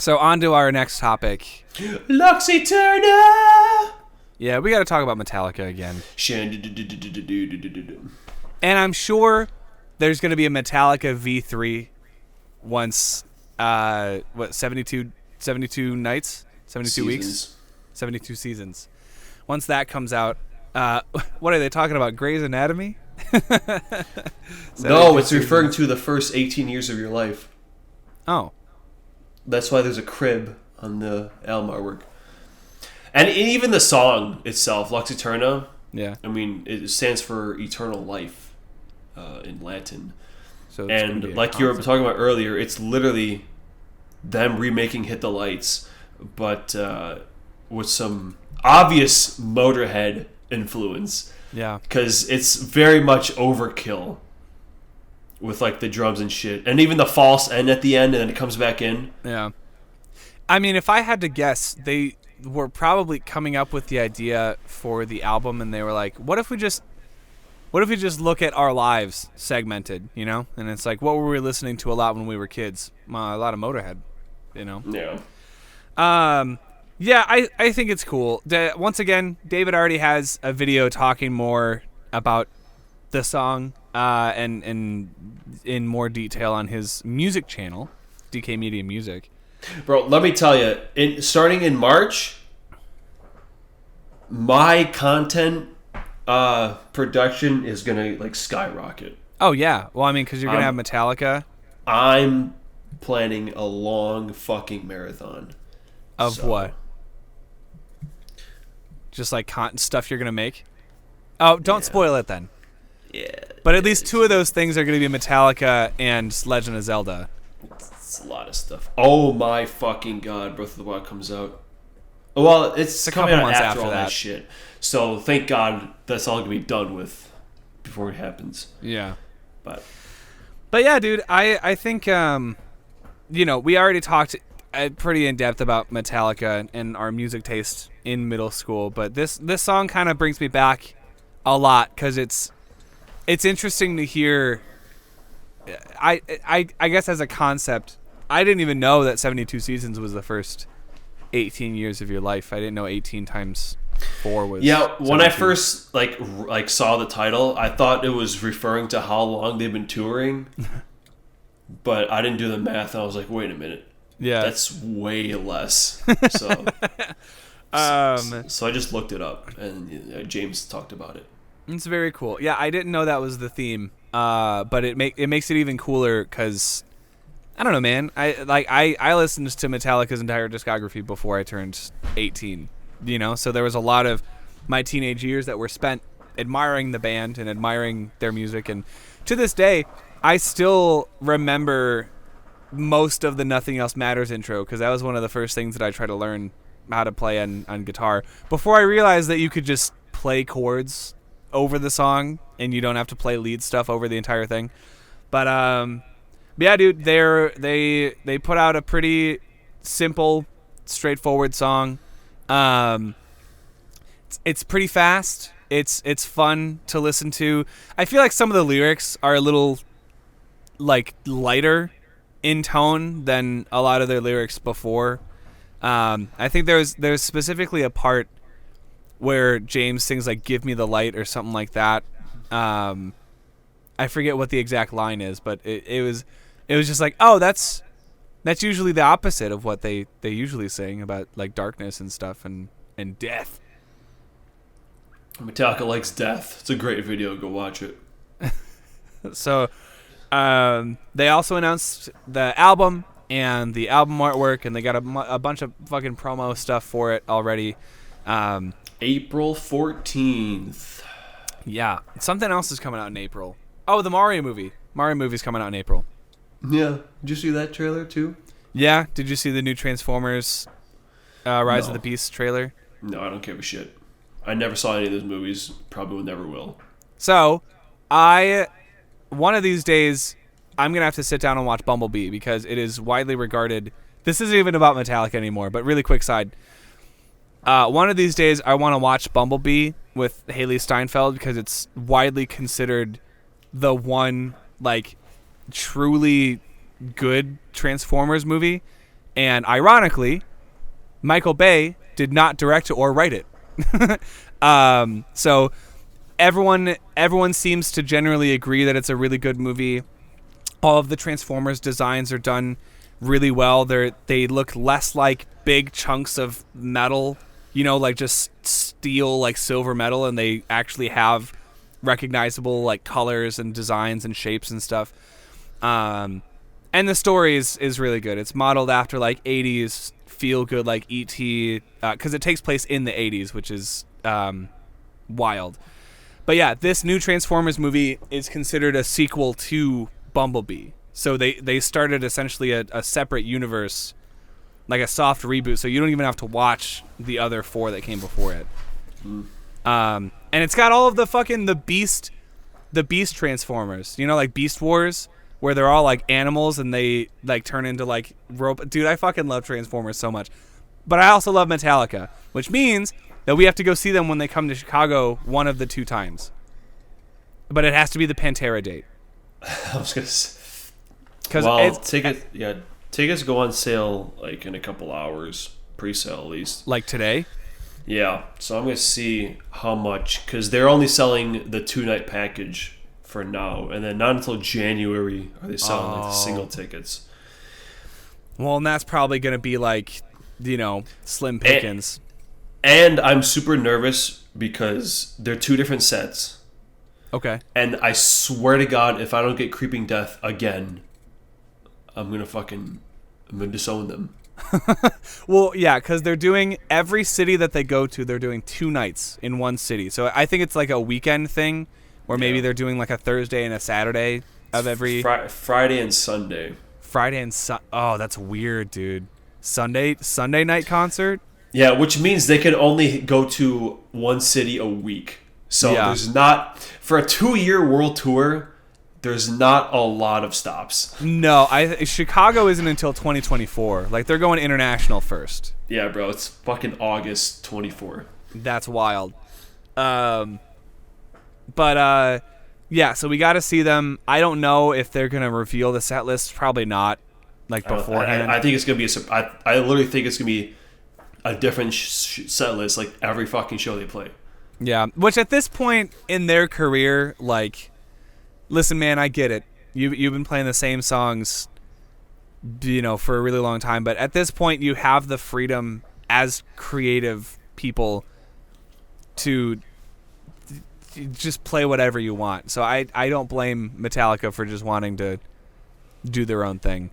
So on to our next topic. Lux Æterna! Yeah, we got to talk about Metallica again. And I'm sure there's going to be a Metallica V3 once, 72 nights? 72 weeks? 72 seasons. Once that comes out, what are they talking about? Grey's Anatomy? No, it's referring to the first 18 years of your life. Oh. That's why there's a crib on the album artwork. And even the song itself, Lux Æterna, yeah. I mean, it stands for eternal life in Latin. So and like you were talking about earlier, it's literally them remaking Hit the Lights, but with some obvious Motörhead influence. Yeah. Because it's very much overkill with like the drums and shit. And even the false end at the end and then it comes back in. Yeah. I mean, if I had to guess, they were probably coming up with the idea for the album and they were like, what if we just look at our lives segmented, you know? And it's like, what were we listening to a lot when we were kids? A lot of Motörhead, you know? Yeah. Yeah, I think it's cool. Once again, David already has a video talking more about the song and in more detail on his music channel, DK Media Music. Bro, let me tell you, starting in March, my content production is going to like skyrocket. Oh, yeah. Well, I mean, because you're going to have Metallica. I'm planning a long fucking marathon. Of what? Just like stuff you're going to make? Oh, don't spoil it then. Yeah. But at least two of those things are going to be Metallica and Legend of Zelda. It's a lot of stuff. Oh my fucking god, Breath of the Wild comes out. Well, it's coming out after all that shit. So thank God that's all going to be done with before it happens. Yeah. But yeah, dude, I think, we already talked pretty in depth about Metallica and our music taste in middle school, but this song kind of brings me back a lot because it's interesting to hear. I guess as a concept, I didn't even know that 72 seasons was the first 18 years of your life. I didn't know 18 times 4 was. Yeah, when 72. I first like saw the title, I thought it was referring to how long they've been touring. But I didn't do the math. And I was like, wait a minute. Yeah, that's way less. So, so I just looked it up, and James talked about it. It's very cool. Yeah, I didn't know that was the theme. But it makes it even cooler because I don't know, man. I listened to Metallica's entire discography before I turned 18. You know, so there was a lot of my teenage years that were spent admiring the band and admiring their music, and to this day, I still remember most of the Nothing Else Matters intro because that was one of the first things that I tried to learn how to play on guitar before I realized that you could just play chords over the song and you don't have to play lead stuff over the entire thing. But yeah, dude, they put out a pretty simple, straightforward song. It's pretty fast. It's fun to listen to. I feel like some of the lyrics are a little like lighter in tone than a lot of their lyrics before. I think there's specifically a part where James sings like "Give me the light" or something like that. I forget what the exact line is, but it was just like, oh, that's usually the opposite of what they usually sing about, like darkness and stuff and death. Metallica likes death. It's a great video. Go watch it. So they also announced the album and the album artwork, and they got a bunch of fucking promo stuff for it already. April 14th. Yeah. Something else is coming out in April. Oh, the Mario movie. Mario movie's coming out in April. Yeah. Did you see that trailer too? Yeah. Did you see the new Transformers Rise of the Beast trailer? No, I don't give a shit. I never saw any of those movies. Probably never will. So, one of these days, I'm going to have to sit down and watch Bumblebee because it is widely regarded. This isn't even about Metallica anymore, but really quick side. One of these days, I want to watch Bumblebee with Haley Steinfeld because it's widely considered the one, like, truly good Transformers movie. And ironically, Michael Bay did not direct or write it. So everyone seems to generally agree that it's a really good movie. All of the Transformers designs are done really well. They look less like big chunks of metal, like just steel, like silver metal, and they actually have recognizable like colors and designs and shapes and stuff. And the story is really good. It's modeled after like 80s feel good like E.T. Because it takes place in the 80s, which is wild. But yeah, this new Transformers movie is considered a sequel to Bumblebee. So they started essentially a separate universe, like a soft reboot. So you don't even have to watch the other 4 that came before it. And it's got all of the fucking the Beast Transformers. Like Beast Wars, where they're all like animals and they like turn into like robot. Dude, I fucking love Transformers so much. But I also love Metallica, which means that we have to go see them when they come to Chicago one of the 2 times. But it has to be the Pantera date. I was gonna say, well, tickets go on sale like in a couple hours, pre-sale at least. Like today? Yeah, so I'm gonna see how much, because they're only selling the 2-night package for now, and then not until January are they selling like the single tickets. Well, and that's probably gonna be like, slim pickings. And I'm super nervous because they're 2 different sets. Okay. And I swear to God, if I don't get Creeping Death again, I'm gonna disown them. Well, yeah, because they're doing every city that they go to, they're doing 2 nights in one city. So I think it's like a weekend thing, or maybe they're doing like a Thursday and a Saturday of every Friday and Sunday. Oh, that's weird, dude. Sunday night concert. Yeah, which means they can only go to one city a week. So there's not, for a 2-year world tour, there's not a lot of stops. No, Chicago isn't until 2024. Like, they're going international first. Yeah, bro, it's fucking August 24. That's wild. Yeah, so we got to see them. I don't know if they're going to reveal the set list. Probably not, like, beforehand. I think it's going to be I literally think it's going to be a different set list, like, every fucking show they play. Yeah, which at this point in their career, like, listen, man, I get it. You've been playing the same songs, for a really long time. But at this point, you have the freedom as creative people to just play whatever you want. So I don't blame Metallica for just wanting to do their own thing.